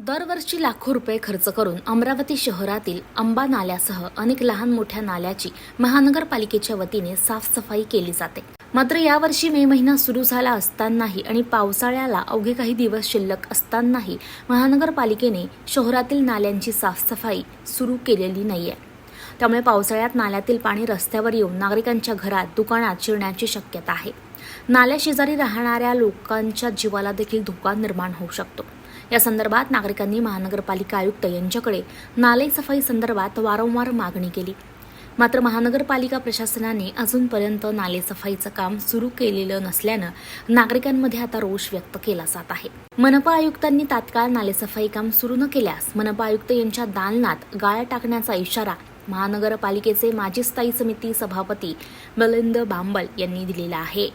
दरवर्षी लाखो रुपये खर्च करून अमरावती शहरातील अंबा नाल्यासह अनेक लहान मोठ्या नाल्याची महानगरपालिकेच्या वतीने साफसफाई केली जाते. मात्र यावर्षी मे महिना सुरू झाला असतानाही आणि पावसाळ्याला अवघे काही दिवस शिल्लक असतानाही महानगरपालिकेने शहरातील नाल्यांची साफसफाई सुरू केलेली नाहीये. त्यामुळे पावसाळ्यात नाल्यातील पाणी रस्त्यावर येऊन नागरिकांच्या घरात, दुकानात शिरण्याची शक्यता आहे. नाल्याशेजारी राहणाऱ्या लोकांच्या जीवाला देखील धोका निर्माण होऊ शकतो. या संदर्भात नागरिकांनी महानगरपालिका आयुक्त यांच्याकडे नाले सफाई संदर्भात वारंवार मागणी केली. मात्र महानगरपालिका प्रशासनाने अजूनपर्यंत नाले सफाईचं काम सुरू केलेलं नसल्यानं नागरिकांमध्ये आता रोष व्यक्त केला जात आहे. मनपा आयुक्तांनी तात्काळ नाले सफाई काम सुरू न केल्यास मनपा आयुक्त यांच्या दालनात गाळ टाकण्याचा इशारा महानगरपालिकेचे माजी स्थायी समिती सभापती मिलिंद बांबल यांनी दिलेला आहे.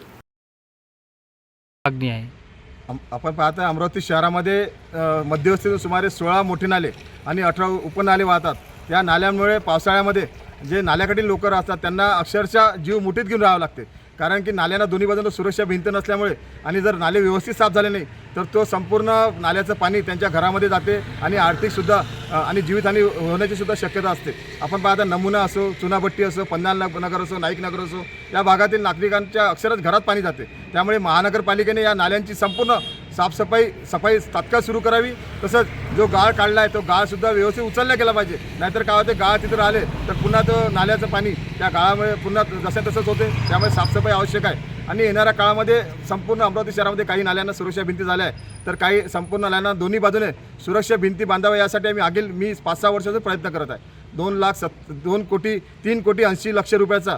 आपण पाहता अमरावती शहरामध्ये मध्यवस्तीतून सुमारे 16 मोठे नाले आणि 18 उपनाले वाहतात. या नाल्यांमुळे पावसाळ्यामध्ये जे नाल्याकडील लोक राहतात त्यांना अक्षरशः जीव मुठीत घेऊन राहावं लागते. कारण की नाल्यांना दोन्ही बाजूला सुरक्षा भिंत नसल्यामुळे आणि जर नाले व्यवस्थित साफ झाले नाही तर तो संपूर्ण नाल्याचं पाणी त्यांच्या घरामध्ये जाते आणि आर्थिकसुद्धा आणि जीवितहानी होण्याची सुद्धा शक्यता असते. आपण पाहता नमुना असो, चुनाभट्टी असो, पन्नाल नगर असो, नाईक नगर असो, या भागातील नागरिकांच्या अक्षरच घरात पाणी जाते. त्यामुळे महानगरपालिकेने या नाल्यांची संपूर्ण सफाई तात्काळ सुरू करावी. तसंच जो गाळ काढला आहे तो गाळसुद्धा व्यवस्थित उचलला गेला पाहिजे. नाहीतर काय होते, गाळ तिथं राहिले तर पुन्हा तो नाल्याचं पाणी त्या गाळामुळे पुन्हा जसं तसंच होते. त्यामुळे साफसफाई आवश्यक आहे. आणि येणाऱ्या काळामध्ये संपूर्ण अमरावती शहरामध्ये काही नाल्यांना सुरक्षा भिंती झाल्या आहे तर काही संपूर्ण नाल्यांना दोन्ही बाजूने सुरक्षा भिंती बांधाव्या. यासाठी मी 5-6 वर्षाचा प्रयत्न करत आहे. 3 कोटी 80 लक्ष रुपयाचा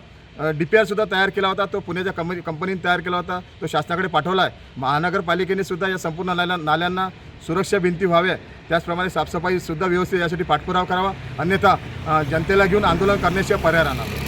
DPR सुद्धा तयार केला होता. तो पुण्याच्या कंपनीने तयार केला होता. तो शासनाकडे पाठवला आहे. महानगरपालिकेने सुद्धा या संपूर्ण नाल्यांना सुरक्षा भिंती व्हाव्या, त्याचप्रमाणे साफसफाई सुद्धा व्यवस्थित यासाठी पाठपुरावा करावा. अन्यथा जनतेला घेऊन आंदोलन करण्याशिवाय पर्याय राहणार.